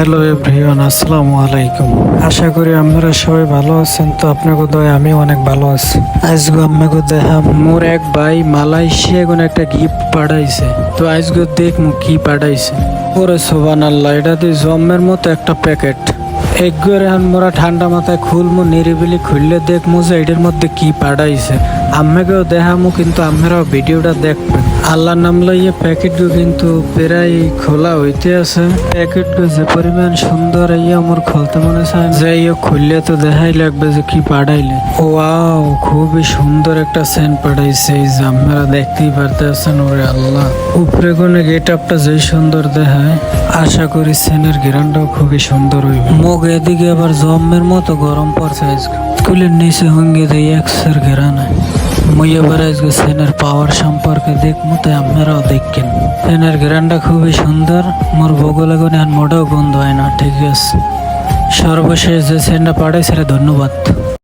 Hello everyone, আসসালামু আলাইকুম। আশা করি আপনারা সবাই ভালো আছেন। তো আপনাকে দয় আমি অনেক ভালো আছি। আজকে আপনাকে দেখা মোর এক ভাই মালয়েশিয়া কোন একটা গিফট পাঠাইছে। তো আজকে দেখমু কি পাঠাইছে। ওরে সুবহানাল্লাহ, এটা দিয়ে জম্মের মতো একটা প্যাকেট। একবার এখন মোরা ঠান্ডা মাথায় খুলমু, নিরিবিলি খুললে দেখমু যে এটার মধ্যে কি পাঠাইছে। আম্মাকেও দেখামু, কিন্তু আপনারাও ভিডিওটা দেখবেন। আল্লাহর নাম লইয়ে প্যাকেটগুলো কিন্তু প্রায় খোলা হইতে আছে। প্যাকেটগুলো যে পরিমাণ সুন্দর, আমার খুলতে মনে চায় যে খুললে তো দেখাই লাগবে যে কি পাঠাইলে। ওয়াও, খুবই সুন্দর একটা সেন্ট পাঠাইছে। এই যে আপনারা দেখতেই পারতেছেন। ওরে আল্লাহ, উপরে কোনে গেট আপটা যে সুন্দর দেখায়, আশা করি সেনের ঘেরানটাও খুবই সুন্দর হইবে। মুখ এদিকে আবার জম্মের মতো গরম পড়ছে আজকে। স্কুলের নিচে হঙ্গে দেয় একসের ঘেরান। মুই এবার আজকে সেনের পাওয়ার সম্পর্কে দেখবো, তাই আপনারাও দেখেন। সেনের ঘেরানটা খুবই সুন্দর। মোর বগলে কোনে মোটেও গন্ধ হয় না। ঠিক আছে, সর্বশেষ যে সেনটা পাঠাইছে ধন্যবাদ।